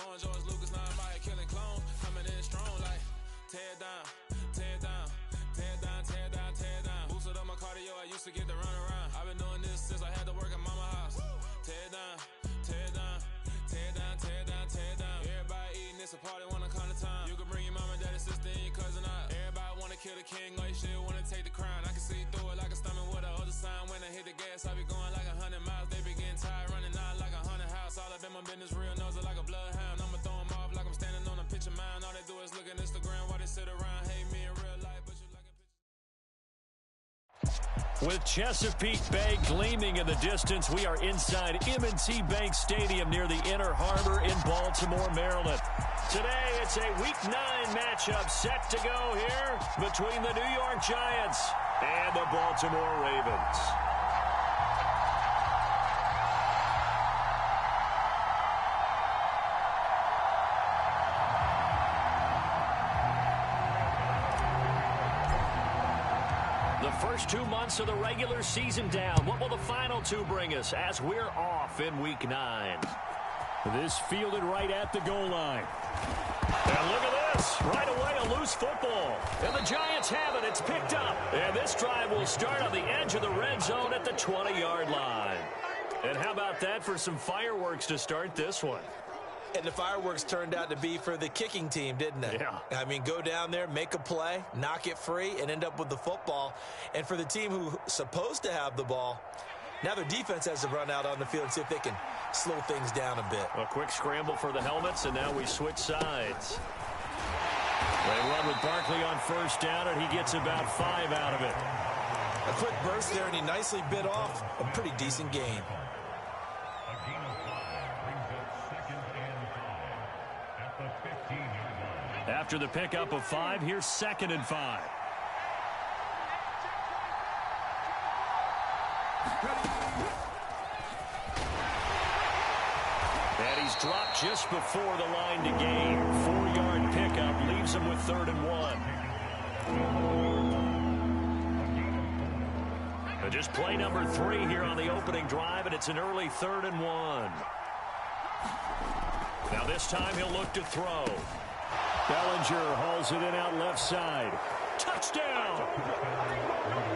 throwing George Lucas, now I'm out here killing clones. Coming in strong like tear down, tear down, tear down, tear down, tear down. Boosted up my cardio, I used to get to run around. I've been doing this since I had to work at mama house. Tear down, tear down, tear down, tear down, tear down. Everybody eating, it's a party, wanna come to time. You can bring your mama, daddy, sister, and your cousin out. Everybody wanna kill the king, like shit, wanna take the crown. I can see through it like a stomach with a other sign. When I hit the gas, I be going like 100 miles. They be getting tired, running out like 100 house. All up in my business, real nose like a bloodhound. I'ma throw them off like I'm standing on a picture mound. All they do is look at Instagram while they sit around, hate me in real life, but you like a picture. With Chesapeake Bay gleaming in the distance, we are inside M&T Bank Stadium near the Inner Harbor in Baltimore, Maryland. Today, it's a Week 9 matchup set to go here between the New York Giants and the Baltimore Ravens. The first 2 months of the regular season down. What will the final 2 bring us as we're off in Week 9? This fielded right at the goal line. And look at this. Right away, a loose football. And the Giants have it. It's picked up. And this drive will start on the edge of the red zone at the 20-yard line. And how about that for some fireworks to start this one? And the fireworks turned out to be for the kicking team, didn't they? Yeah. I mean, go down there, make a play, knock it free, and end up with the football. And for the team who's supposed to have the ball, now their defense has to run out on the field and see if they can slow things down a bit. A quick scramble for the helmets, and now we switch sides. They run with Barkley on first down, and he gets about 5 out of it. A quick burst there, and he nicely bit off a pretty decent gain. After the pickup of 5, here's 2nd and 5. And he's dropped just before the line to gain. 4-yard pickup leaves him with 3rd and 1. And just play number 3 here on the opening drive, and it's an early 3rd and 1. Now this time he'll look to throw. Bellinger hauls it in out left side. Touchdown!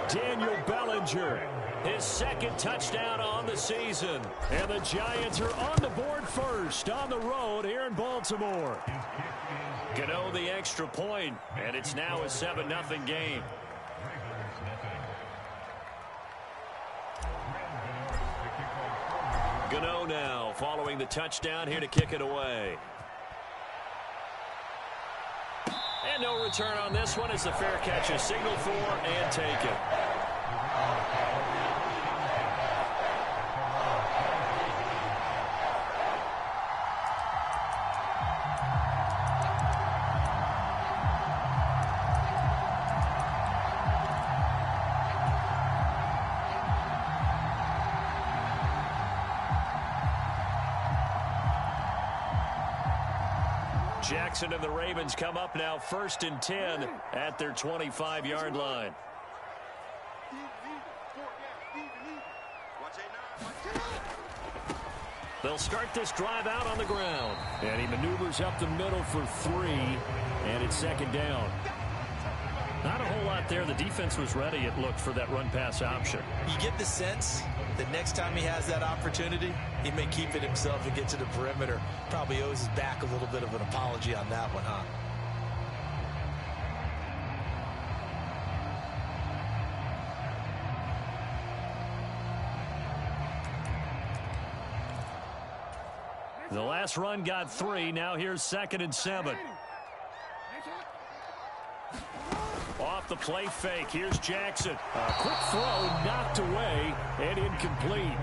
Daniel Bellinger, his 2nd touchdown on the season. And the Giants are on the board first on the road here in Baltimore. Gano the extra point, and it's now a 7-0 game. Gano now following the touchdown here to kick it away. And no return on this one as the fair catch is signaled for and taken. Jackson and the Ravens come up now 1st and 10 at their 25-yard line. They'll start this drive out on the ground. And he maneuvers up the middle for 3, and it's 2nd down. Not a whole lot there. The defense was ready, it looked, for that run-pass option. You get the sense that next time he has that opportunity, he may keep it himself and get to the perimeter. Probably owes his back a little bit of an apology on that one, huh? The last run got 3. Now here's 2nd and 7. Off the play fake. Here's Jackson. A quick throw knocked away and incomplete.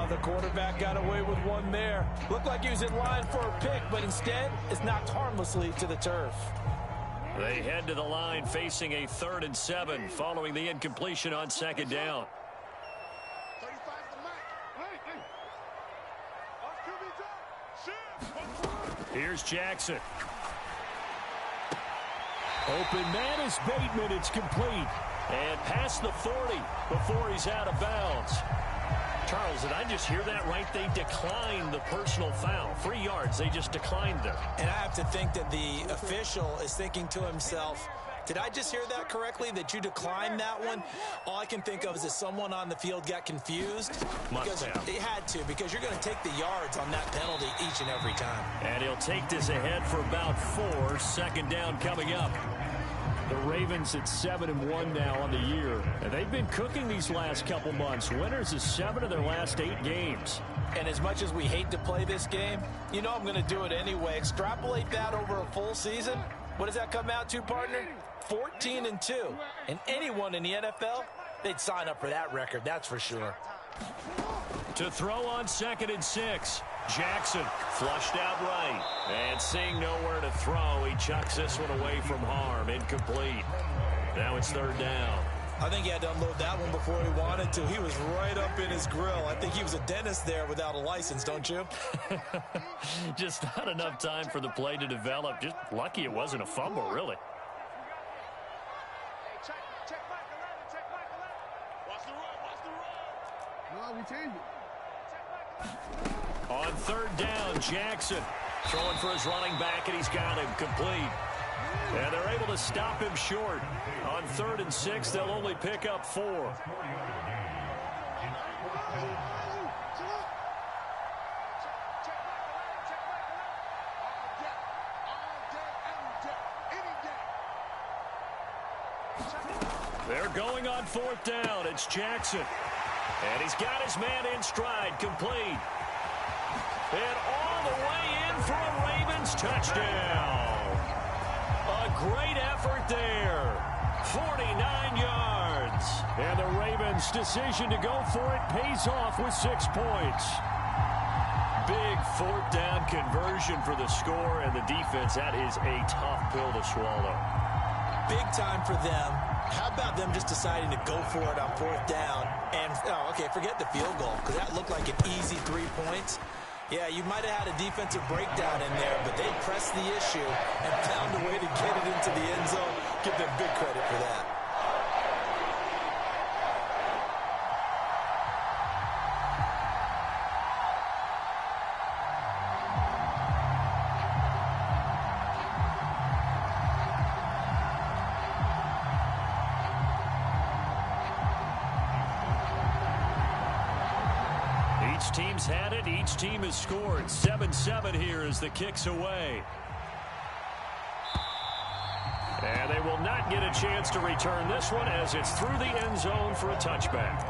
The quarterback got away with one there. Looked like he was in line for a pick, but instead it's knocked harmlessly to the turf. They head to the line facing a 3rd and 7 following the incompletion on 2nd down. Here's Jackson. Open man is Bateman. It's complete. And past the 40 before he's out of bounds. Charles, did I just hear that right? They declined the personal foul. 3 yards, they just declined them. And I have to think that the official is thinking to himself, did I just hear that correctly, that you declined that one? All I can think of is that someone on the field got confused. Must have. It had to, because you're going to take the yards on that penalty each and every time. And he'll take this ahead for about 4. Second down coming up. The Ravens at 7-1 now on the year. And they've been cooking these last couple months. Winners of 7 of their last 8 games. And as much as we hate to play this game, you know I'm going to do it anyway. Extrapolate that over a full season. What does that come out to, partner? 14-2. And anyone in the NFL, they'd sign up for that record, that's for sure. To throw on 2nd and 6. Jackson flushed out right. And seeing nowhere to throw, he chucks this one away from harm. Incomplete. Now it's 3rd down. I think he had to unload that one before he wanted to. He was right up in his grill. I think he was a dentist there without a license, don't you? Just not enough time for the play to develop. Just lucky it wasn't a fumble, really. No, we changed it. On 3rd down, Jackson throwing for his running back, and he's got him complete. And they're able to stop him short. On 3rd and 6, they'll only pick up 4. They're going on 4th down. It's Jackson. And he's got his man in stride, complete. And all the way in for a Ravens touchdown. A great effort there. 49 yards. And the Ravens' decision to go for it pays off with 6 points. Big 4th down conversion for the score, and the defense, that is a tough pill to swallow. Big time for them. How about them just deciding to go for it on 4th down? And, okay, forget the field goal, because that looked like an easy 3 points. Yeah, you might have had a defensive breakdown in there, but they pressed the issue and found a way to get it into the end zone. Give them big credit for that. Each team's had it. Each team has scored. 7-7 here as the kick's away. And they will not get a chance to return this one as it's through the end zone for a touchback.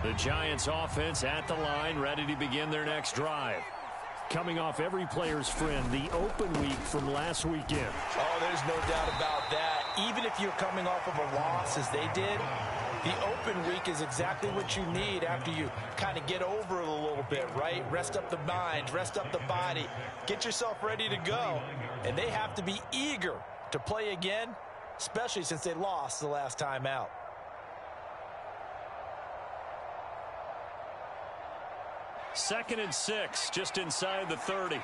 The Giants offense at the line, ready to begin their next drive. Coming off every player's friend, the open week from last weekend. Oh, there's no doubt about that. Even if you're coming off of a loss as they did, the open week is exactly what you need after you kind of get over it a little bit, right? Rest up the mind, rest up the body, get yourself ready to go. And they have to be eager to play again, especially since they lost the last time out. Second and 6, just inside the 30.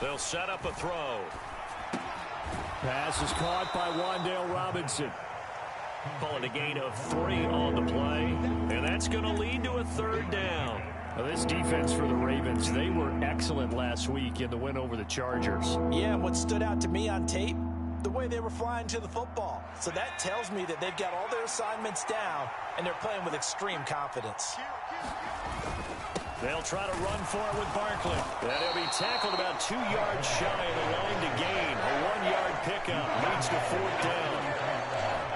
They'll set up a throw. Pass is caught by Wan'Dale Robinson. Pulling a gain of 3 on the play. And that's going to lead to a 3rd down. Now, this defense for the Ravens, they were excellent last week in the win over the Chargers. Yeah, and what stood out to me on tape, the way they were flying to the football. So that tells me that they've got all their assignments down, and they're playing with extreme confidence. They'll try to run for it with Barkley. And he'll be tackled about 2 yards shy of the line to gain. A 1-yard pickup leads to 4th down.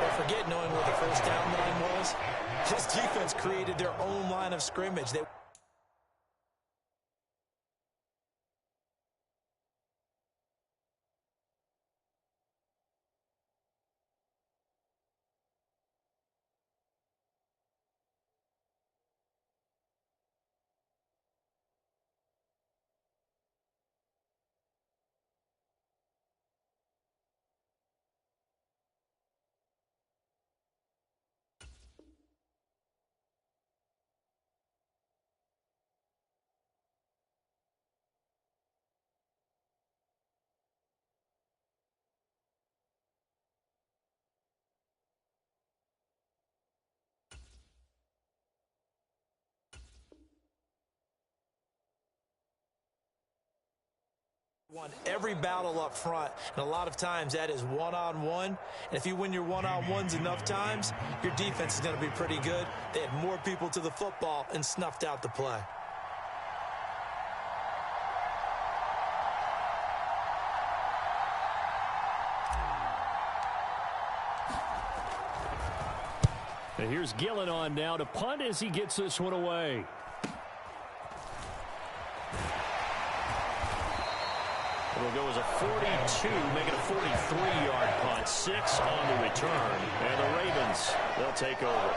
Don't forget knowing where the first down line was. This defense created their own line of scrimmage. They Won every battle up front, and a lot of times that is one-on-one. And if you win your one-on-ones enough times, your defense is going to be pretty good. They had more people to the football and snuffed out the play. And here's Gillen on now to punt as he gets this one away. It'll go as a 42, make it a 43-yard punt. 6 on the return. And the Ravens, they'll take over.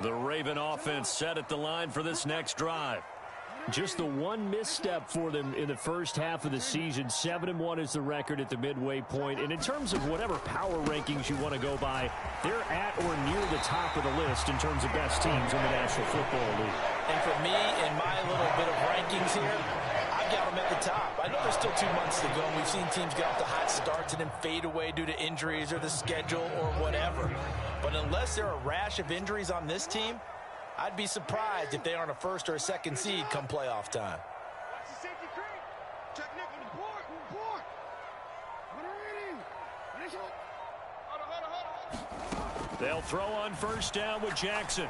The Raven offense set at the line for this next drive. Just the one misstep for them in the first half of the season. 7-1 is the record at the midway point. And in terms of whatever power rankings you want to go by, they're at or near the top of the list in terms of best teams in the National Football League. And for me, in my little bit of rankings here, I've got them at the top. I know there's still 2 months to go, and we've seen teams get off to hot starts and then fade away due to injuries or the schedule or whatever. But unless there are a rash of injuries on this team, I'd be surprised if they aren't a first or a second seed come playoff time. They'll throw on first down with Jackson.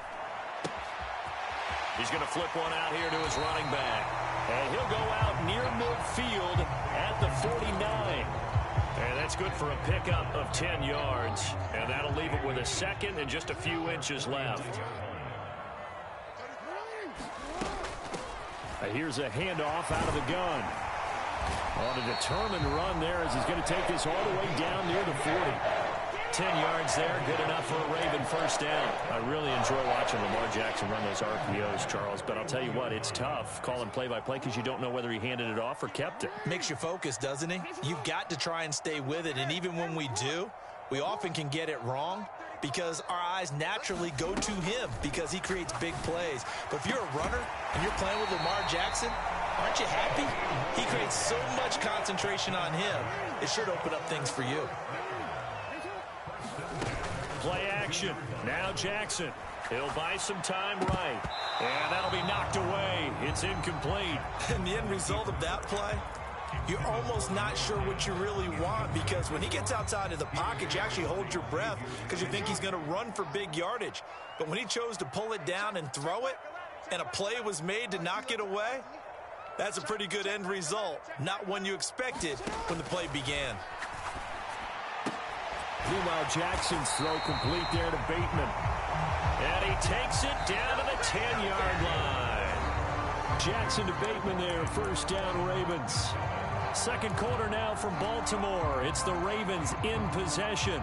He's going to flip one out here to his running back. And he'll go out near midfield at the 49. And that's good for a pickup of 10 yards. And that'll leave it with a second and just a few inches left. Here's a handoff out of the gun. On a determined run there as he's going to take this all the way down near the 40. 10 yards there, good enough for a Raven first down. I really enjoy watching Lamar Jackson run those RPOs, Charles, but I'll tell you what, it's tough calling play-by-play because you don't know whether he handed it off or kept it. Makes you focus, doesn't he? You've got to try and stay with it, and even when we do, we often can get it wrong because our eyes naturally go to him because he creates big plays. But if you're a runner and you're playing with Lamar Jackson, aren't you happy? He creates so much concentration on him, it should open up things for you. Play action. Now Jackson. He'll buy some time right. And that'll be knocked away. It's incomplete. And the end result of that play, you're almost not sure what you really want because when he gets outside of the pocket, you actually hold your breath because you think he's going to run for big yardage. But when he chose to pull it down and throw it, and a play was made to knock it away, that's a pretty good end result. Not one you expected when the play began. Meanwhile, Jackson's throw complete there to Bateman. And he takes it down to the 10-yard line. Jackson to Bateman there, first down Ravens. Second quarter now from Baltimore. It's the Ravens in possession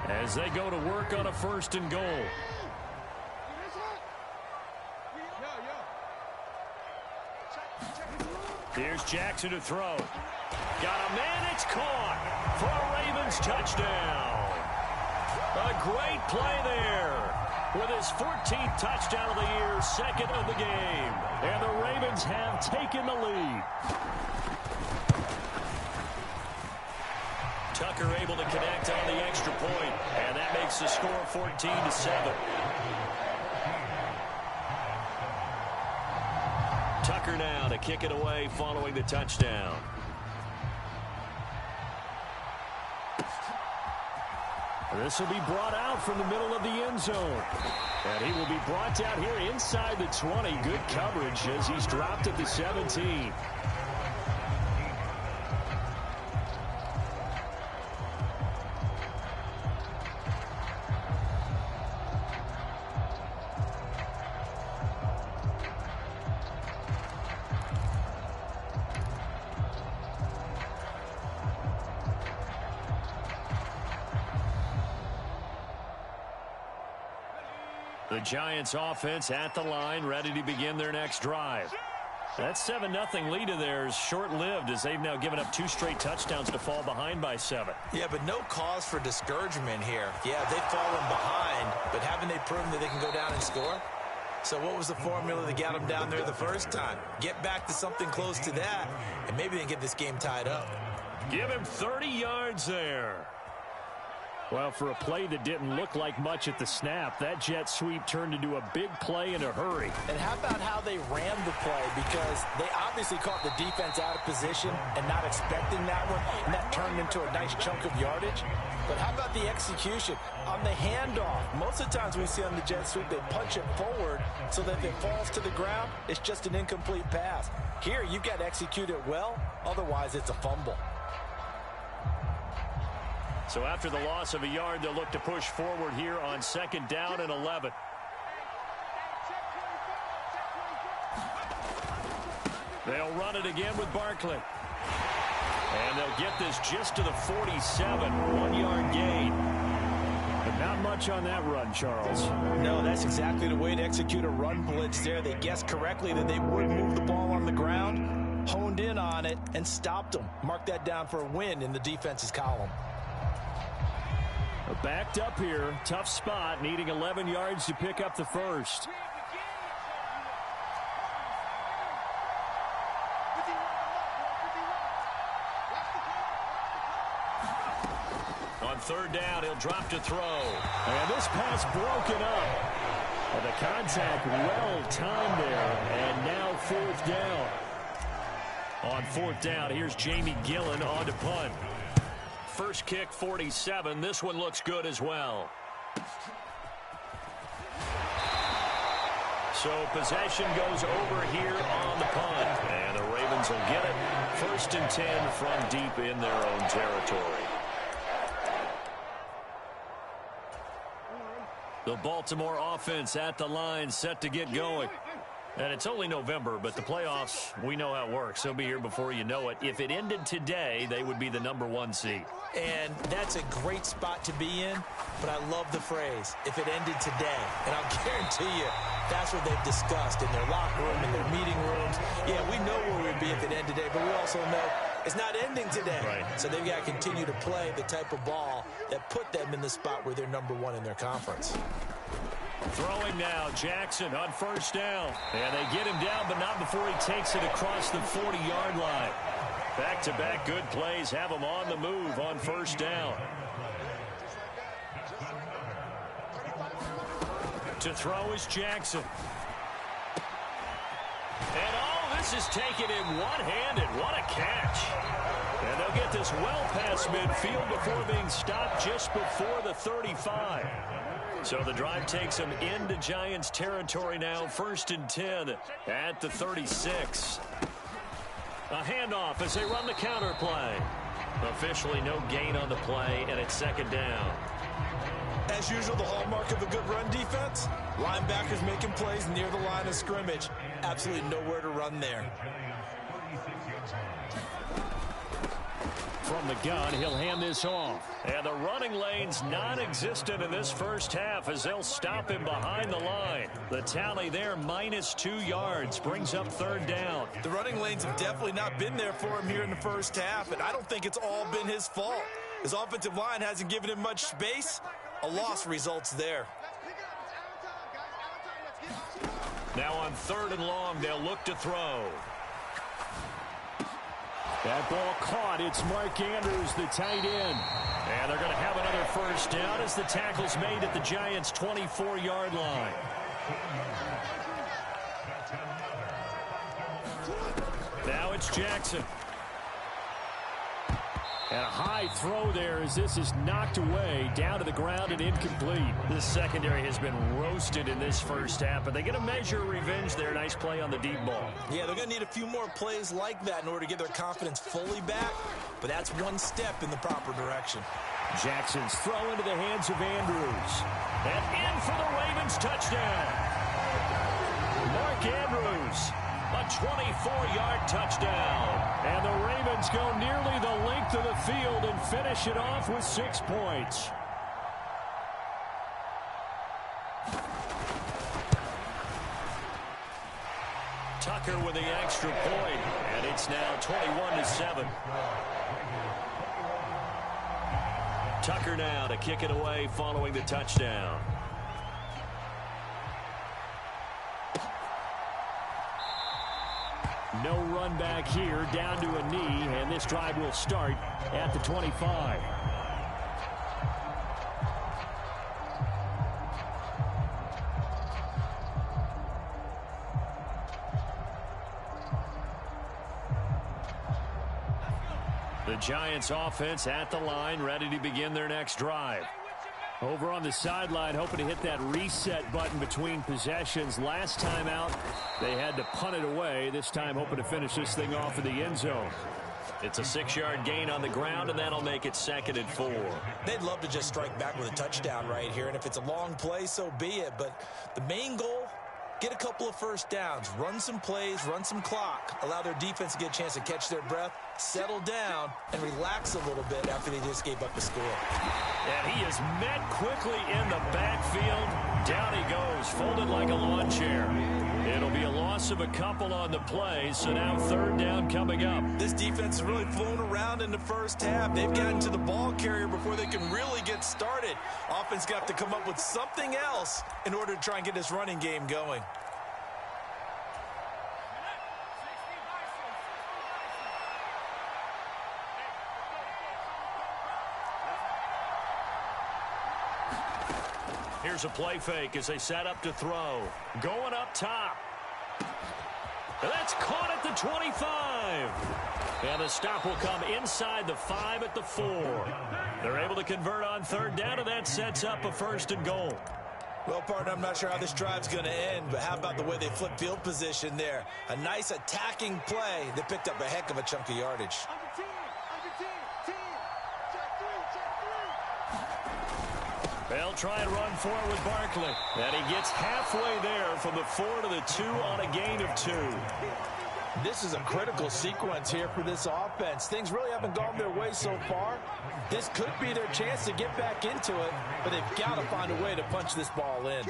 as they go to work on a first and goal. Here's Jackson to throw. Got a man, it's caught for a Ravens touchdown. A great play there with his 14th touchdown of the year, second of the game. And the Ravens have taken the lead. Tucker able to connect on the extra point, and that makes the score 14-7. Tucker now to kick it away following the touchdown. This will be brought out from the middle of the end zone. And he will be brought out here inside the 20. Good coverage as he's dropped at the 17. The Giants offense at the line, ready to begin their next drive. That 7-0 lead of theirs short-lived as they've now given up 2 straight touchdowns to fall behind by 7. Yeah, but no cause for discouragement here. Yeah, they've fallen behind, but haven't they proven that they can go down and score? So what was the formula that got them down there the first time? Get back to something close to that, and maybe they can get this game tied up. Give him 30 yards there. Well, for a play that didn't look like much at the snap, that jet sweep turned into a big play in a hurry. And how about how they ran the play? Because they obviously caught the defense out of position and not expecting that one, and that turned into a nice chunk of yardage. But how about the execution? On the handoff, most of the times we see on the jet sweep, they punch it forward so that if it falls to the ground, it's just an incomplete pass. Here, you've got to execute it well, otherwise it's a fumble. So after the loss of a yard, they'll look to push forward here on 2nd down and 11. They'll run it again with Barkley. And they'll get this just to the 47, 1-yard gain. But not much on that run, Charles. No, that's exactly the way to execute a run blitz there. They guessed correctly that they would move the ball on the ground, honed in on it, and stopped them. Mark that down for a win in the defense's column. Backed up here, tough spot, needing 11 yards to pick up the first. On 3rd down, he'll drop to throw. And this pass broken up. Well, the contact well timed there, and now 4th down. On 4th down, here's Jamie Gillen on to punt. First kick, 47. This one looks good as well. So possession goes over here on the punt. And the Ravens will get it. 1st and 10 from deep in their own territory. The Baltimore offense at the line, set to get going. And it's only November, but the playoffs, we know how it works. They'll be here before you know it. If it ended today, they would be the #1 seed. And that's a great spot to be in, but I love the phrase, if it ended today. And I'll guarantee you, that's what they've discussed in their locker room, in their meeting rooms. Yeah, we know where we'd be if it ended today, but we also know it's not ending today. Right. So they've got to continue to play the type of ball that put them in the spot where they're #1 in their conference. Throwing now, Jackson on 1st down. And they get him down, but not before he takes it across the 40-yard line. Back-to-back good plays have him on the move on 1st down. To throw is Jackson. And this is taken in one-handed. What a catch. And they'll get this well past midfield before being stopped just before the 35. So the drive takes them into Giants territory now. 1st and 10 at the 36. A handoff as they run the counter play. Officially no gain on the play, and it's 2nd down. As usual, the hallmark of a good run defense, linebackers making plays near the line of scrimmage. Absolutely nowhere to run there. From the gun, he'll hand this off. And the running lane's non-existent in this first half as they'll stop him behind the line. The tally there, -2 yards, brings up 3rd down. The running lanes have definitely not been there for him here in the first half, and I don't think it's all been his fault. His offensive line hasn't given him much space. A loss results there. Now on 3rd and long, they'll look to throw. That ball caught. It's Mark Andrews, the tight end. And they're going to have another 1st down as the tackle's made at the Giants' 24-yard line. Now it's Jackson. And a high throw there as this is knocked away, down to the ground and incomplete. The secondary has been roasted in this first half, but they get a measure of revenge there. Nice play on the deep ball. Yeah, they're going to need a few more plays like that in order to get their confidence fully back, but that's one step in the proper direction. Jackson's throw into the hands of Andrews. And in for the Ravens touchdown. Mark Andrews. A 24-yard touchdown. And the Ravens go nearly the length of the field and finish it off with 6 points. Tucker with the extra point, and it's now 21-7. Tucker now to kick it away following the touchdown. No run back here, down to a knee, and this drive will start at the 25. The Giants offense at the line, ready to begin their next drive. Over on the sideline, hoping to hit that reset button between possessions. Last time out, they had to punt it away. This time, hoping to finish this thing off in the end zone. It's a 6-yard gain on the ground, and that'll make it 2nd and 4. They'd love to just strike back with a touchdown right here, and if it's a long play, so be it. But the main goal, get a couple of first downs, run some plays, run some clock, allow their defense to get a chance to catch their breath, settle down, and relax a little bit after they just gave up a score. And he is met quickly in the backfield. Down he goes, folded like a lawn chair. It'll be a loss of a couple on the play, so now 3rd down coming up. This defense has really flown around in the first half. They've gotten to the ball carrier before they can really get started. Offense got to come up with something else in order to try and get this running game going. Here's a play fake as they set up to throw. Going up top. That's caught at the 25. And the stop will come inside the 5 at the 4. They're able to convert on 3rd down, and that sets up a 1st and goal. Well, partner, I'm not sure how this drive's going to end, but how about the way they flip field position there? A nice attacking play. They picked up a heck of a chunk of yardage. They'll try and run for it with Barkley. And he gets halfway there from the 4 to the 2 on a gain of 2. This is a critical sequence here for this offense. Things really haven't gone their way so far. This could be their chance to get back into it, but they've got to find a way to punch this ball in.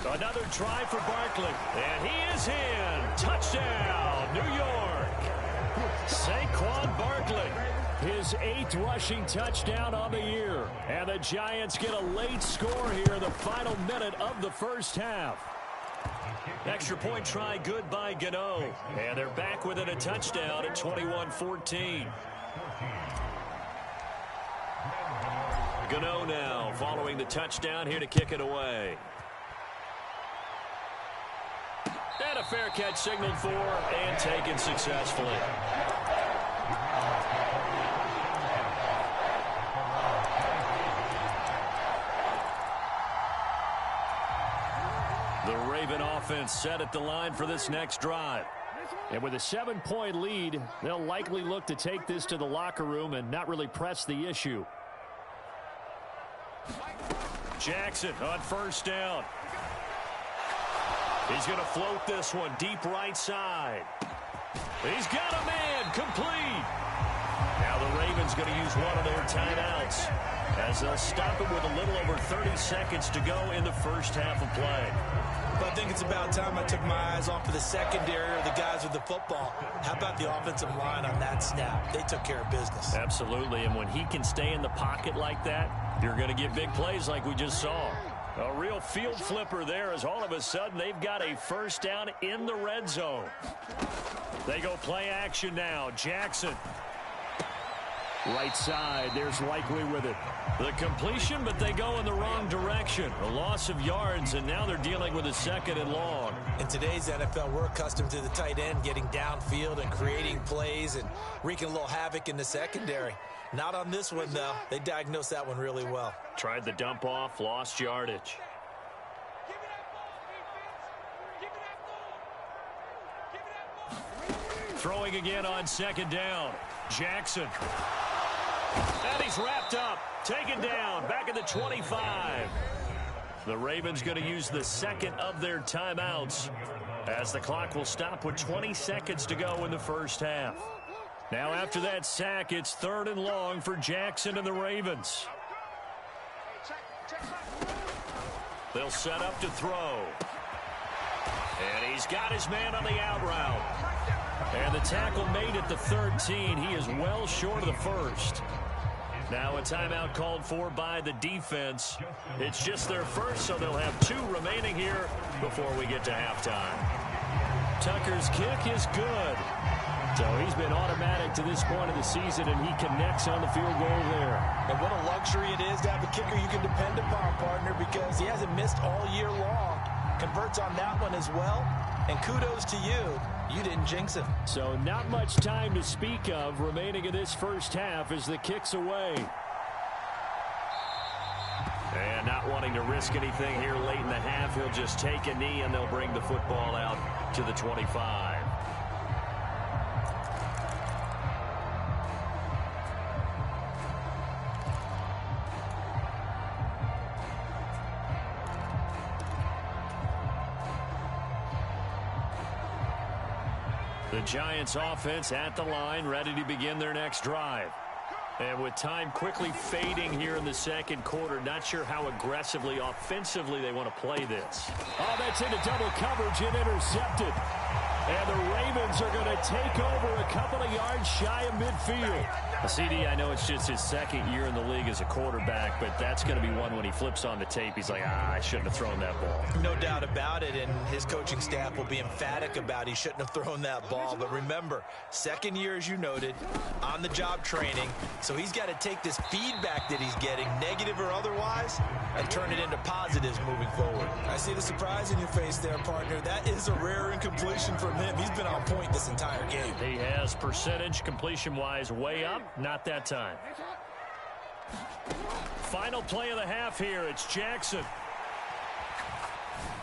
Another try for Barkley, and he is in. Touchdown, New York. Saquon Barkley, his 8th rushing touchdown on the year. And the Giants get a late score here in the final minute of the first half. Extra point try good by Gano. And they're back within a touchdown at 21-14. Gano now following the touchdown here to kick it away. And a fair catch signaled for and taken successfully. The Raven offense set at the line for this next drive. And with a 7-point lead, they'll likely look to take this to the locker room and not really press the issue. Jackson on 1st down. He's going to float this one deep right side. He's got a man complete. Now the Ravens going to use one of their timeouts as they'll stop it with a little over 30 seconds to go in the first half of play. But I think it's about time I took my eyes off of the secondary or the guys with the football. How about the offensive line on that snap? They took care of business. Absolutely, and when he can stay in the pocket like that, you're going to get big plays like we just saw. A real field flipper there as all of a sudden they've got a 1st down in the red zone. They go play action now. Jackson. Right side, there's Likely with it. The completion, but they go in the wrong direction. A loss of yards, and now they're dealing with a 2nd and long. In today's NFL, we're accustomed to the tight end getting downfield and creating plays and wreaking a little havoc in the secondary. Not on this one, though. They diagnosed that one really well. Tried the dump off, lost yardage. Throwing again on 2nd down. Jackson. And he's wrapped up. Taken down. Back at the 25. The Ravens going to use the 2nd of their timeouts as the clock will stop with 20 seconds to go in the first half. Now after that sack, it's 3rd and long for Jackson and the Ravens. They'll set up to throw. And he's got his man on the out route. And the tackle made at the 13. He is well short of the first. Now a timeout called for by the defense. It's just their first, so they'll have 2 remaining here before we get to halftime. Tucker's kick is good. So he's been automatic to this point of the season, and he connects on the field goal there. And what a luxury it is to have a kicker you can depend upon, partner, because he hasn't missed all year long. Converts on that one as well. And kudos to you. You didn't jinx him. So not much time to speak of remaining in this first half as the kick's away. And not wanting to risk anything here late in the half, he'll just take a knee and they'll bring the football out to the 25. The Giants offense at the line, ready to begin their next drive. And with time quickly fading here in the second quarter, not sure how aggressively, offensively they want to play this. Oh, that's into double coverage and intercepted. And the Ravens are going to take over a couple of yards shy of midfield. CD, I know it's just his second year in the league as a quarterback, but that's going to be one when he flips on the tape. He's like, I shouldn't have thrown that ball. No doubt about it, and his coaching staff will be emphatic about he shouldn't have thrown that ball. But remember, second year, as you noted, on-the-job training, so he's got to take this feedback that he's getting, negative or otherwise, and turn it into positives moving forward. I see the surprise in your face there, partner. That is a rare incompletion from him. He's been on point this entire game. He has percentage completion-wise way up. Not that time. Final play of the half here. It's Jackson.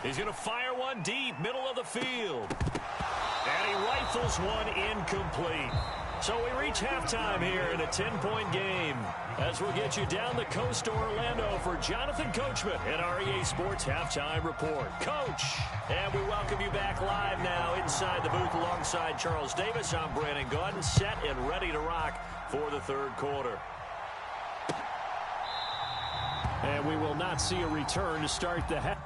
He's going to fire one deep, middle of the field. And he rifles one incomplete. So we reach halftime here in a 10-point game. As we'll get you down the coast to Orlando for Jonathan Coachman at our EA Sports Halftime Report. Coach, and we welcome you back live now inside the booth alongside Charles Davis. I'm Brandon Gaudin, set and ready to rock for the third quarter. And we will not see a return to start the half.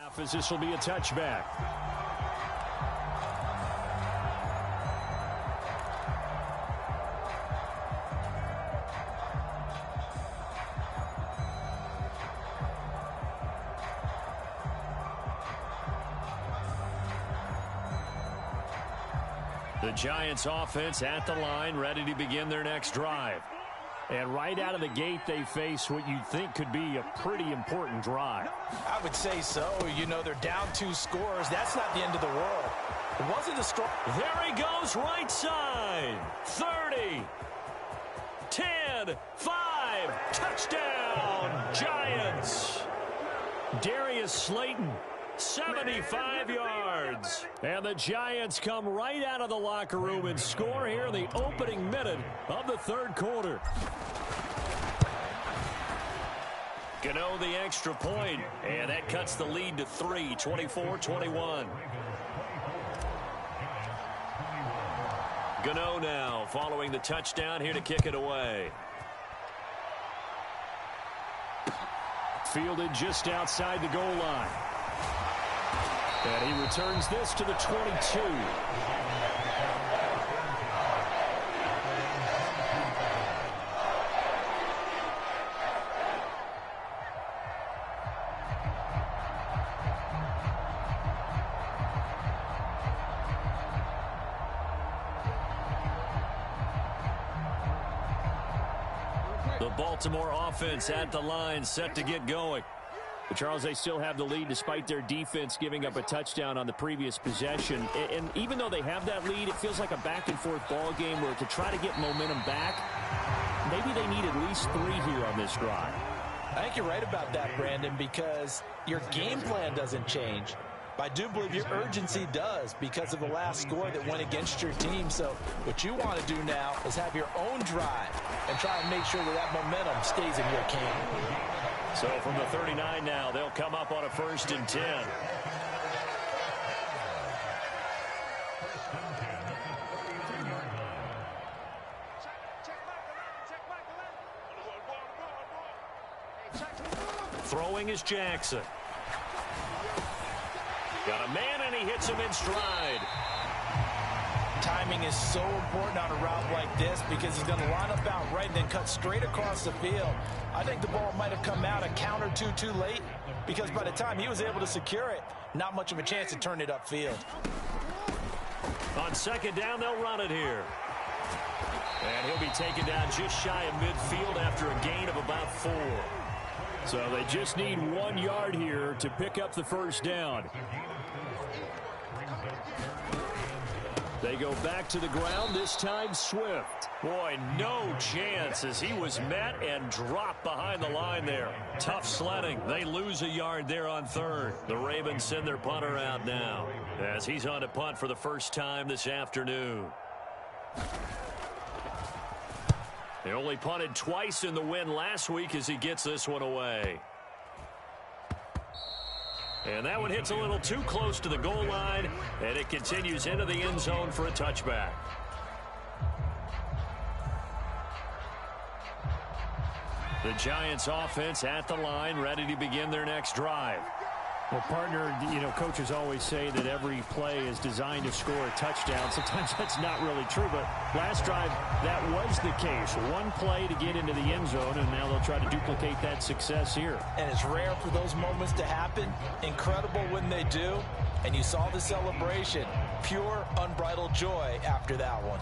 As this will be a touchback. The Giants offense at the line, ready to begin their next drive. And right out of the gate, they face what you'd think could be a pretty important drive. I would say so. You know, they're down 2 scores. That's not the end of the world. It wasn't a strong. There he goes, right side. 30, 10, 5, touchdown, Giants. Darius Slayton, 75 yards. And the Giants come right out of the locker room and score here in the opening minute of the third quarter. Gano the extra point, and that cuts the lead to 3, 24-21. Gano now following the touchdown here to kick it away. Fielded just outside the goal line. And he returns this to the 22. The Baltimore offense at the line, set to get going. But Charles, they still have the lead despite their defense giving up a touchdown on the previous possession. And even though they have that lead, it feels like a back-and-forth ball game where to try to get momentum back, maybe they need at least 3 here on this drive. I think you're right about that, Brandon, because your game plan doesn't change. But I do believe your urgency does because of the last score that went against your team. So what you want to do now is have your own drive and try and make sure that momentum stays in your camp. So from the 39 now, they'll come up on a 1st and 10. Throwing is Jackson. Got a man, and he hits him in stride. Timing is so important on a route like this because he's going to line up out right and then cut straight across the field. I think the ball might have come out a count or two too late because by the time he was able to secure it, not much of a chance to turn it upfield. On 2nd down, they'll run it here. And he'll be taken down just shy of midfield after a gain of about 4. So they just need 1 yard here to pick up the 1st down. They go back to the ground, this time Swift. Boy, no chance as he was met and dropped behind the line there. Tough sledding. They lose a yard there on 3rd. The Ravens send their punter out now as he's on to punt for the first time this afternoon. They only punted twice in the win last week as he gets this one away. And that one hits a little too close to the goal line, and it continues into the end zone for a touchback. The Giants offense at the line, ready to begin their next drive. Well, partner, you know, coaches always say that every play is designed to score a touchdown. Sometimes that's not really true, but last drive, that was the case. 1 play to get into the end zone, and now they'll try to duplicate that success here. And it's rare for those moments to happen. Incredible when they do. And you saw the celebration. Pure, unbridled joy after that one.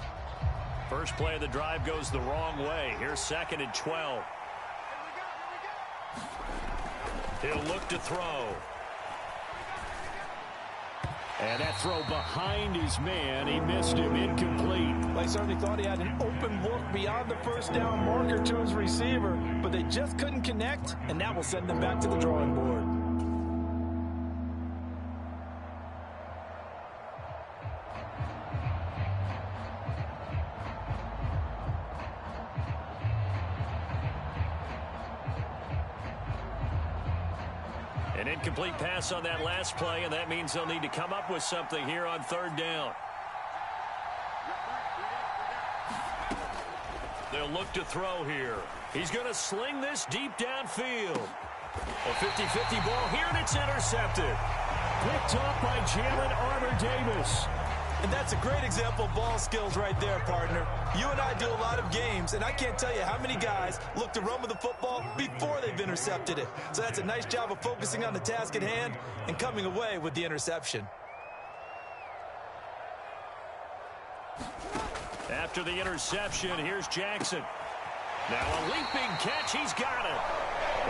First play of the drive goes the wrong way. Here's 2nd and 12. He'll look to throw. And that throw behind his man. He missed him, incomplete. I certainly thought he had an open look beyond the 1st down marker to his receiver, but they just couldn't connect, and that will send them back to the drawing board. An incomplete pass on that last play, and that means they'll need to come up with something here on 3rd down. They'll look to throw here. He's going to sling this deep downfield. A 50-50 ball here, and it's intercepted. Picked off by Jalen Armour-Davis. And that's a great example of ball skills right there, partner. You and I do a lot of games, and I can't tell you how many guys look to run with the football before they've intercepted it. So that's a nice job of focusing on the task at hand and coming away with the interception. After the interception, here's Jackson. Now a leaping catch, he's got it.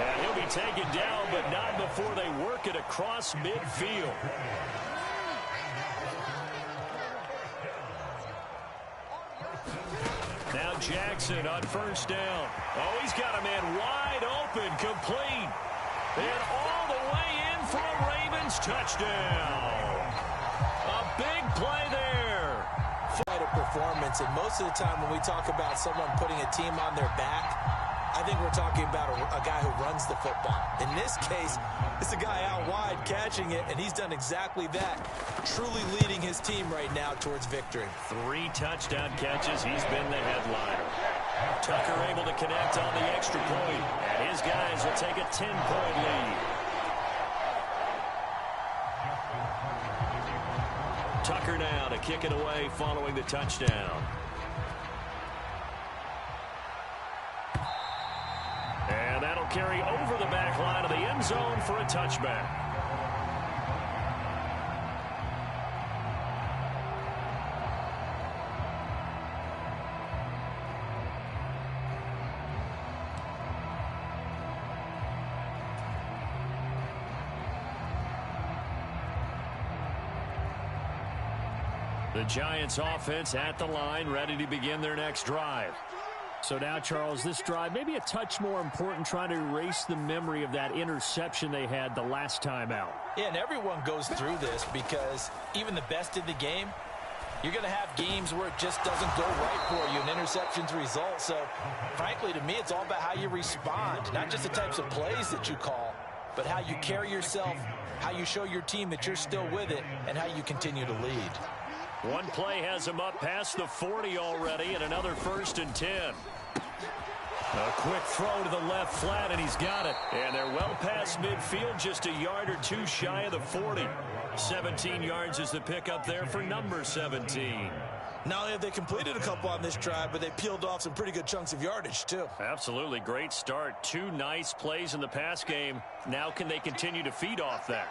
And he'll be taken down, but not before they work it across midfield. Now Jackson on first down. Oh, he's got a man wide open, complete. And all the way in for a Ravens touchdown. A big play there. Fight of performance, and most of the time when we talk about someone putting a team on their back, I think we're talking about a guy who runs the football. In this case, it's a guy out wide catching it, and he's done exactly that, truly leading his team right now towards victory. 3 touchdown catches. He's been the headliner. Tucker able to connect on the extra point, and his guys will take a 10-point lead. Tucker now to kick it away following the touchdown. And that'll carry over the back line of the end zone for a touchback. The Giants offense at the line, ready to begin their next drive. So now, Charles, this drive maybe a touch more important, trying to erase the memory of that interception they had the last time out. Yeah, and everyone goes through this because even the best in the game, you're going to have games where it just doesn't go right for you, and interceptions result. So, frankly, to me, it's all about how you respond, not just the types of plays that you call, but how you carry yourself, how you show your team that you're still with it, and how you continue to lead. One play has him up past the 40 already, and another 1st and 10. A quick throw to the left flat, and he's got it. And they're well past midfield, just a yard or two shy of the 40. 17 yards is the pickup there for number 17. Not only have they completed a couple on this drive, but they peeled off some pretty good chunks of yardage, too. Absolutely. Great start. 2 nice plays in the pass game. Now can they continue to feed off that?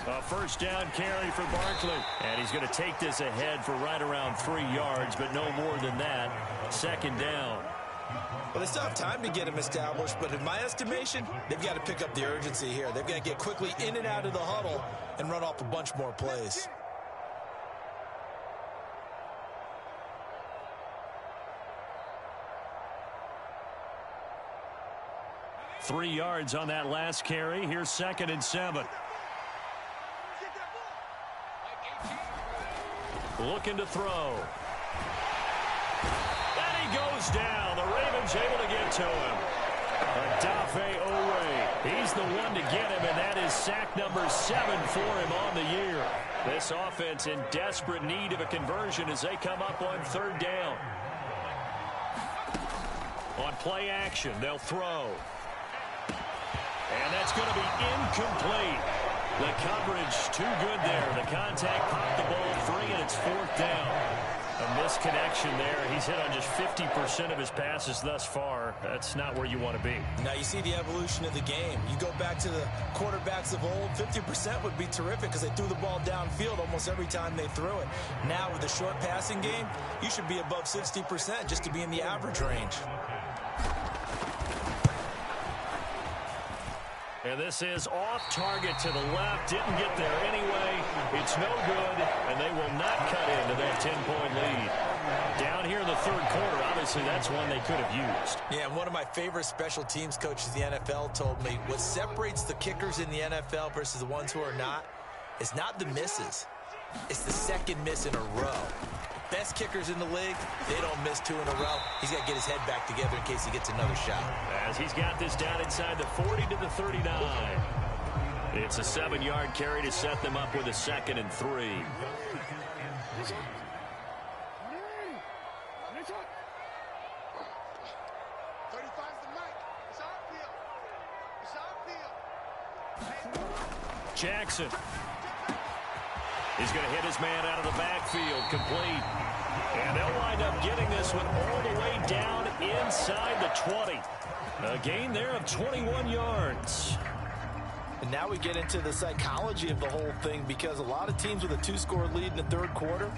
A first down carry for Barkley. And he's going to take this ahead for right around 3 yards, but no more than that. 2nd down. Well, they still have time to get him established, but in my estimation, they've got to pick up the urgency here. They've got to get quickly in and out of the huddle and run off a bunch more plays. Three yards on that last carry. Here's 2nd and 7. Looking to throw. And he goes down. The Ravens able to get to him. Odafe Oweh. He's the one to get him, and that is sack number 7 for him on the year. This offense in desperate need of a conversion as they come up on 3rd down. On play action, they'll throw. And that's going to be incomplete. The coverage too good there. The contact popped the ball free, and it's 4th down. A misconnection there. He's hit on just 50% of his passes thus far. That's not where you want to be. Now you see the evolution of the game. You go back to the quarterbacks of old, 50% would be terrific because they threw the ball downfield almost every time they threw it. Now with the short passing game, you should be above 60% just to be in the average range. And this is off target to the left. Didn't get there anyway. It's no good, and they will not cut into that 10-point lead. Down here in the 3rd quarter, obviously that's one they could have used. Yeah, and one of my favorite special teams coaches in the NFL told me what separates the kickers in the NFL versus the ones who are not is not the misses. It's the 2nd miss in a row. Best kickers in the league, they don't miss 2 in a row. He's got to get his head back together in case he gets another shot. As he's got this down inside the 40 to the 39. It's a 7-yard carry to set them up with a 2nd and 3. Jackson. He's going to hit his man out of the backfield, complete. And they'll wind up getting this one all the way down inside the 20. A gain there of 21 yards. And now we get into the psychology of the whole thing, because a lot of teams with a 2-score lead in the third quarter,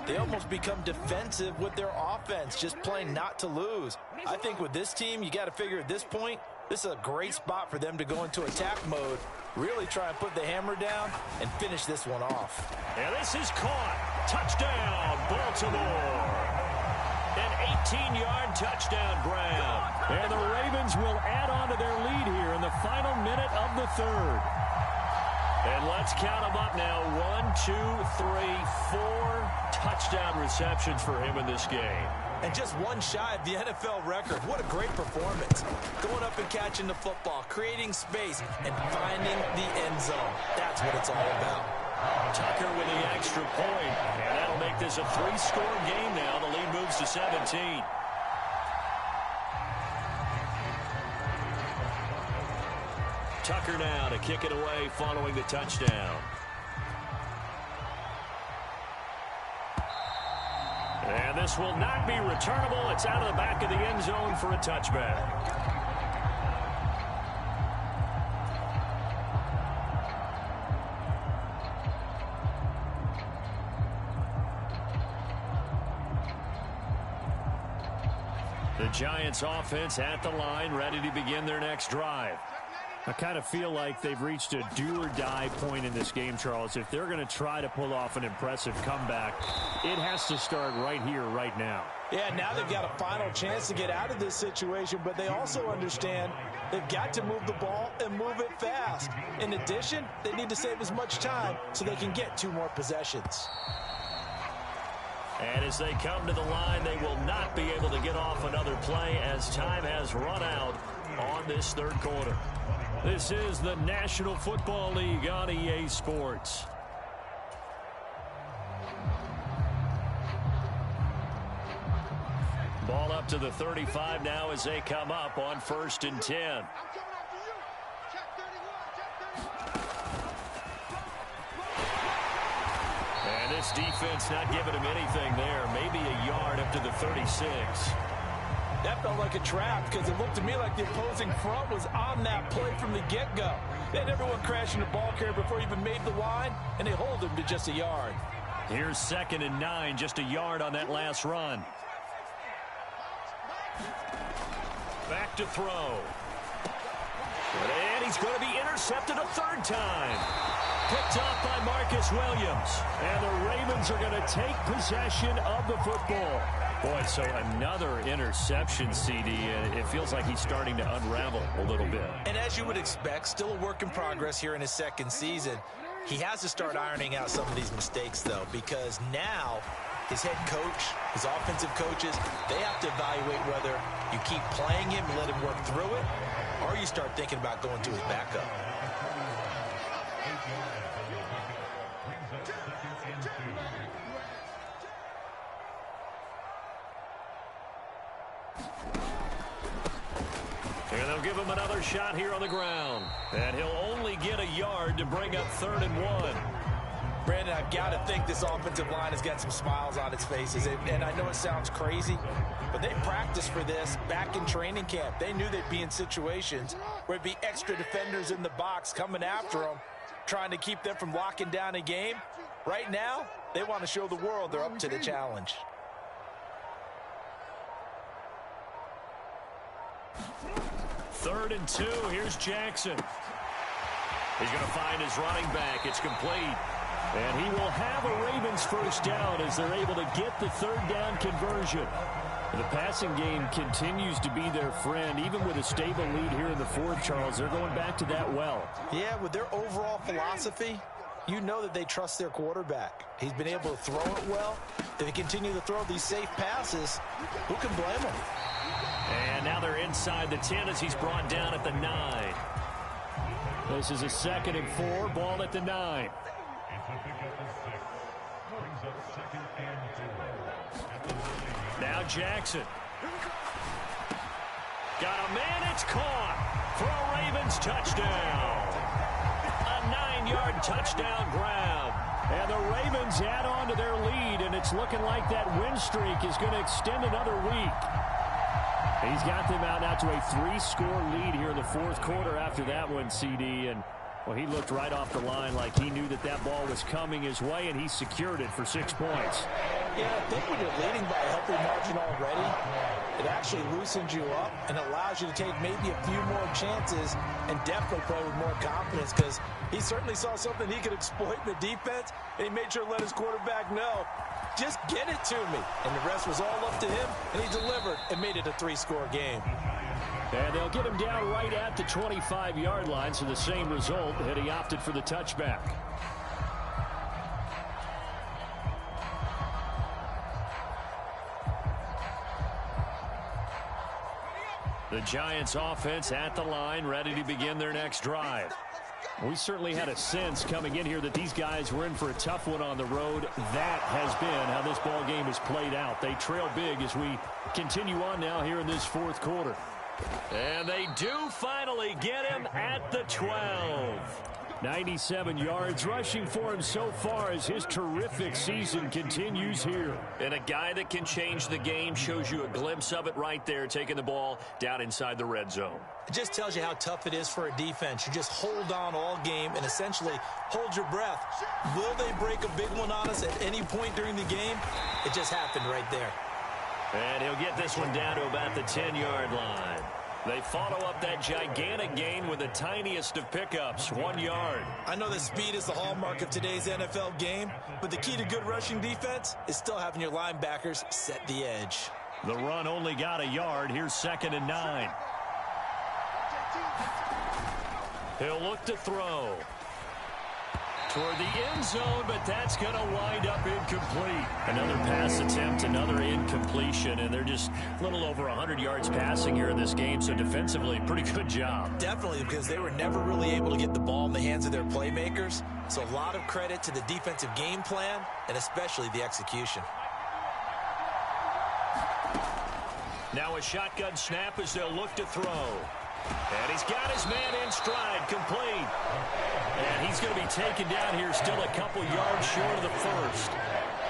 they almost become defensive with their offense, just playing not to lose. I think with this team, you got to figure at this point, this is a great spot for them to go into attack mode, really try and put the hammer down and finish this one off. And this is caught. Touchdown, Baltimore. An 18-yard touchdown grab. And the Ravens will add on to their lead here in the final minute of the third. And let's count them up now. 1, 2, 3, 4 touchdown receptions for him in this game. And just one shy of the NFL record. What a great performance. Going up and catching the football, creating space, and finding the end zone. That's what it's all about. Tucker with the extra point. And that'll make this a 3-score game now. The lead moves to 17. Tucker now to kick it away following the touchdown. And this will not be returnable. It's out of the back of the end zone for a touchback. The Giants offense at the line, ready to begin their next drive. I kind of feel like they've reached a do-or-die point in this game, Charles. If they're going to try to pull off an impressive comeback, it has to start right here, right now. Yeah, now they've got a final chance to get out of this situation, but they also understand they've got to move the ball and move it fast. In addition, they need to save as much time so they can get 2 more possessions. And as they come to the line, they will not be able to get off another play as time has run out on this third quarter. This is the National Football League on EA Sports. Ball up to the 35 now as they come up on 1st and 10. And this defense not giving him anything there. Maybe a yard up to the 36. That felt like a trap because it looked to me like the opposing front was on that play from the get-go. They had everyone crashing the ball carrier before he even made the line, and they hold him to just a yard. Here's 2nd and 9, just a yard on that last run. Back to throw. And he's going to be intercepted a 3rd time. Picked off by Marcus Williams. And the Ravens are going to take possession of the football. Boy, so another interception, CD. It feels like he's starting to unravel a little bit. And as you would expect, still a work in progress here in his 2nd season. He has to start ironing out some of these mistakes, though, because now his head coach, his offensive coaches, they have to evaluate whether you keep playing him and let him work through it, or you start thinking about going to his backup. And they'll give him another shot here on the ground. And he'll only get a yard to bring up 3rd and 1. Brandon, I've got to think this offensive line has got some smiles on its faces. And I know it sounds crazy, but they practiced for this back in training camp. They knew they'd be in situations where there'd be extra defenders in the box coming after them, trying to keep them from locking down a game. Right now, they want to show the world they're up to the challenge. Third and 2. Here's Jackson. He's going to find his running back. It's complete. And he will have a Ravens first down as they're able to get the 3rd down conversion. The passing game continues to be their friend. Even with a stable lead here in the 4th, Charles, they're going back to that well. Yeah, with their overall philosophy, you know that they trust their quarterback. He's been able to throw it well. If they continue to throw these safe passes, who can blame them? And now they're inside the 10 as he's brought down at the 9. This is a 2nd and 4, ball at the 9. Now Jackson. Got a man, it's caught for a Ravens touchdown. A 9-yard touchdown grab. And the Ravens add on to their lead, and it's looking like that win streak is going to extend another week. He's got them out now to a 3-score lead here in the fourth quarter after that one, CD. And, well, he looked right off the line like he knew that that ball was coming his way, and he secured it for 6 points. Yeah, I think when you're leading by a healthy margin already, it actually loosens you up and allows you to take maybe a few more chances and definitely play with more confidence, because he certainly saw something he could exploit in the defense, and he made sure to let his quarterback know, just get it to me. And the rest was all up to him, and he delivered and made it a 3-score game. And they'll get him down right at the 25-yard line, so the same result, and he opted for the touchback. The Giants offense at the line, ready to begin their next drive. We certainly had a sense coming in here that these guys were in for a tough one on the road. That has been how this ball game has played out. They trail big as we continue on now here in this fourth quarter. And they do finally get him at the 12. 97 yards rushing for him so far as his terrific season continues here. And a guy that can change the game, shows you a glimpse of it right there, taking the ball down inside the red zone. It just tells you how tough it is for a defense. You just hold on all game and essentially hold your breath. Will they break a big one on us at any point during the game? It just happened right there. And he'll get this one down to about the 10-yard line. They follow up that gigantic gain with the tiniest of pickups, 1 yard. I know that speed is the hallmark of today's NFL game, but the key to good rushing defense is still having your linebackers set the edge. The run only got a yard. Here's 2nd and 9. He'll look to throw toward the end zone, but that's going to wind up incomplete. Another pass attempt, another incompletion, and they're just a little over 100 yards passing here in this game, so defensively, pretty good job. Definitely, because they were never really able to get the ball in the hands of their playmakers, so a lot of credit to the defensive game plan and especially the execution. Now a shotgun snap as they'll look to throw. And he's got his man in stride, complete. And he's going to be taken down here still a couple yards short of the first.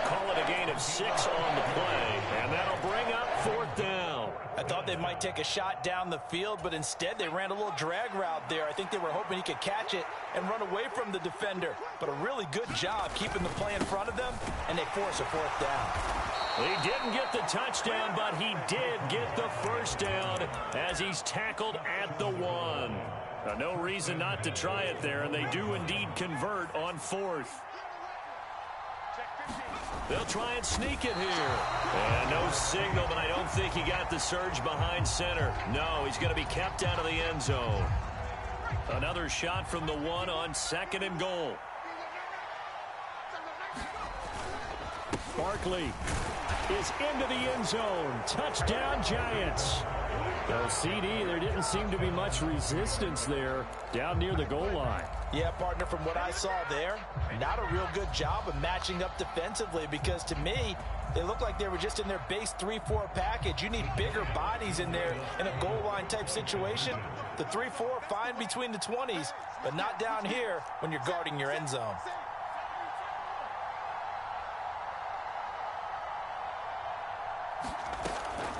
Call it a gain of 6 on the play. And that'll bring up 4th down. I thought they might take a shot down the field, but instead they ran a little drag route there. I think they were hoping he could catch it and run away from the defender. But a really good job keeping the play in front of them, and they force a 4th down. He didn't get the touchdown, but he did get the first down as he's tackled at the 1. No reason not to try it there, and they do indeed convert on 4th. They'll try and sneak it here. And no signal, but I don't think he got the surge behind center. No, he's going to be kept out of the end zone. Another shot from the 1 on 2nd and goal. Barkley is into the end zone. Touchdown, Giants. Well, CD, there didn't seem to be much resistance there down near the goal line. Yeah, partner, from what I saw there, not a real good job of matching up defensively, because to me, they looked like they were just in their base 3-4 package. You need bigger bodies in there in a goal line type situation. The 3-4, fine between the 20s, but not down here when you're guarding your end zone.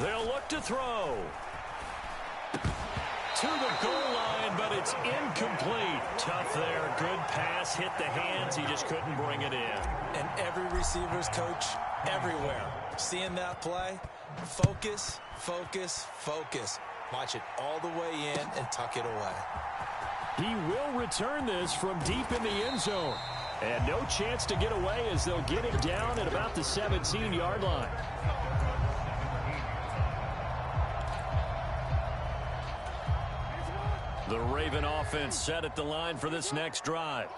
They'll look to throw to the goal line, but it's incomplete. Tough there. Good pass, hit the hands. He just couldn't bring it in. And every receiver's coach everywhere, seeing that play, focus, focus, focus. Watch it all the way in and tuck it away. He will return this from deep in the end zone. And no chance to get away as they'll get him down at about the 17-yard line. The Raven offense set at the line for this next drive.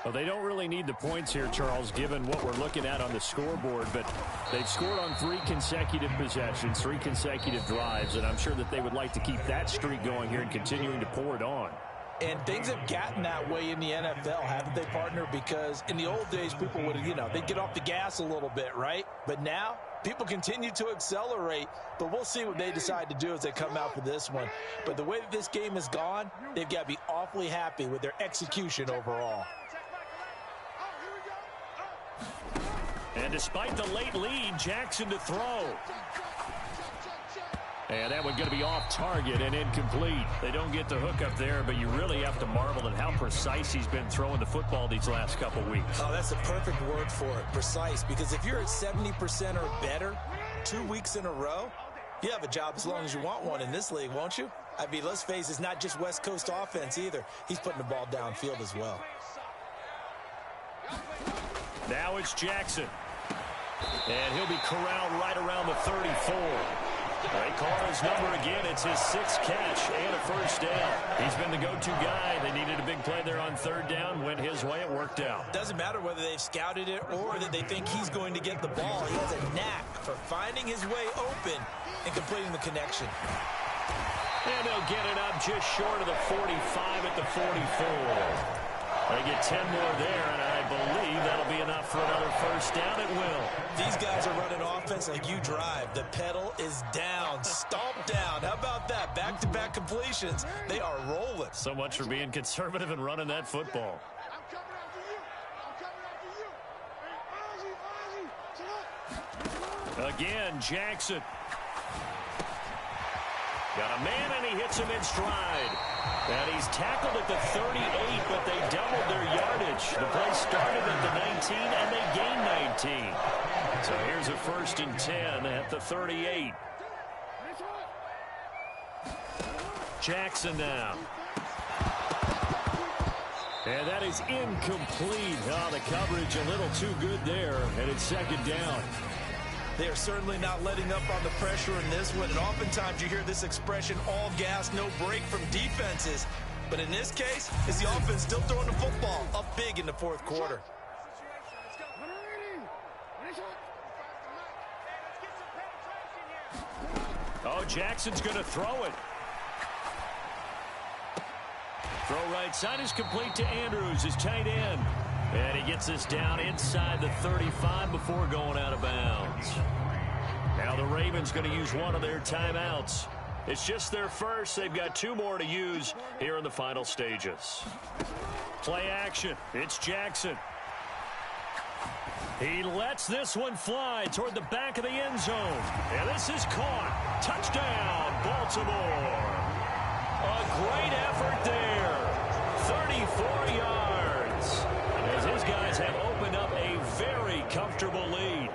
Well, they don't really need the points here, Charles, given what we're looking at on the scoreboard, but they've scored on 3 consecutive possessions, 3 consecutive drives, and I'm sure that they would like to keep that streak going here and continuing to pour it on. And things have gotten that way in the NFL, haven't they, partner? Because in the old days, people would, they'd get off the gas a little bit, right? But now, People continue to accelerate, but we'll see what they decide to do as they come out for this one. But the way that this game has gone, they've got to be awfully happy with their execution overall. And despite the late lead, Jackson to throw. And that one going to be off target and incomplete. They don't get the hook up there, but you really have to marvel at how precise he's been throwing the football these last couple weeks. Oh, that's the perfect word for it, precise. Because if you're at 70% or better 2 weeks in a row, you have a job as long as you want one in this league, won't you? I mean, let's face it, it's not just West Coast offense either. He's putting the ball downfield as well. Now it's Jackson. And he'll be corralled right around the 34. They call his number again. It's his 6th catch and a first down. He's been the go-to guy. They needed a big play there on 3rd down. Went his way. It worked out. Doesn't matter whether they've scouted it or that they think he's going to get the ball. He has a knack for finding his way open and completing the connection. And they'll get it up just short of the 45 at the 44. They get 10 more there, and I believe that'll be enough for another first down. It will. These guys are running offense like you drive. The pedal is down, stomp down. How about that? Back-to-back completions. They are rolling. So much for being conservative and running that football. Again, Jackson. Got a man, and he hits him in stride. And he's tackled at the 38, but they doubled their yardage. The play started at the 19, and they gained 19. So here's a 1st and 10 at the 38. Jackson now. And that is incomplete. Oh, the coverage a little too good there, and it's 2nd down. They are certainly not letting up on the pressure in this one. And oftentimes you hear this expression, all gas, no break from defenses. But in this case, it's the offense still throwing the football up big in the 4th quarter. Oh, Jackson's going to throw it. Throw right side is complete to Andrews, his tight end. And he gets this down inside the 35 before going out of bounds. Now the Ravens going to use one of their timeouts. It's just their first. They've got 2 more to use here in the final stages. Play action. It's Jackson. He lets this one fly toward the back of the end zone. And this is caught. Touchdown, Baltimore. A great effort there. 34 yards. As his guys have opened up a very comfortable lead.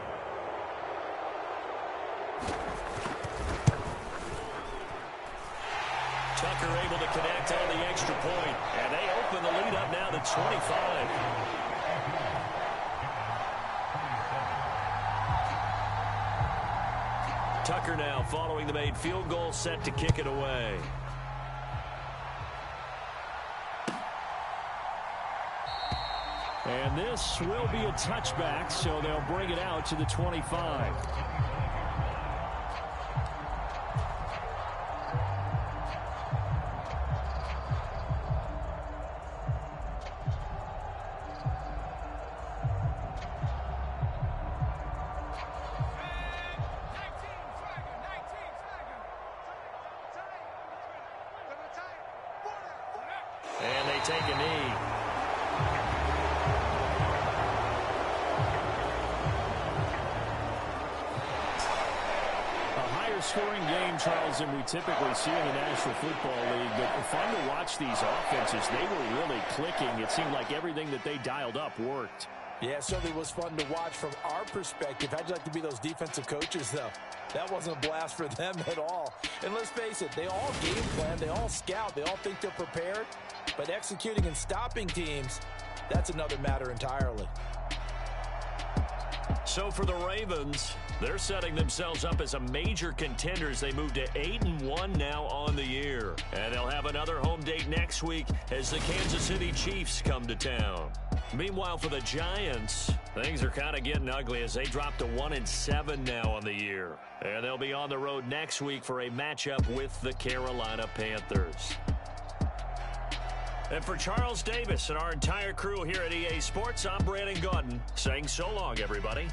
Tucker able to connect on the extra point. And they open the lead up now to 25. Tucker now following the made field goal, set to kick it away. And this will be a touchback, so they'll bring it out to the 25. And they take a knee. Scoring game, Charles, than we typically see in the National Football League, but fun to watch these offenses. They were really clicking. It seemed like everything that they dialed up worked. Yeah, it certainly was fun to watch from our perspective. How'd you like to be those defensive coaches, though? That wasn't a blast for them at all. And let's face it, they all game plan, they all scout, they all think they're prepared, but executing and stopping teams, that's another matter entirely. So for the Ravens, they're setting themselves up as a major contender as they move to 8-1 now on the year. And they'll have another home date next week as the Kansas City Chiefs come to town. Meanwhile, for the Giants, things are kind of getting ugly as they drop to 1-7 now on the year. And they'll be on the road next week for a matchup with the Carolina Panthers. And for Charles Davis and our entire crew here at EA Sports, I'm Brandon Gaudin saying so long, everybody.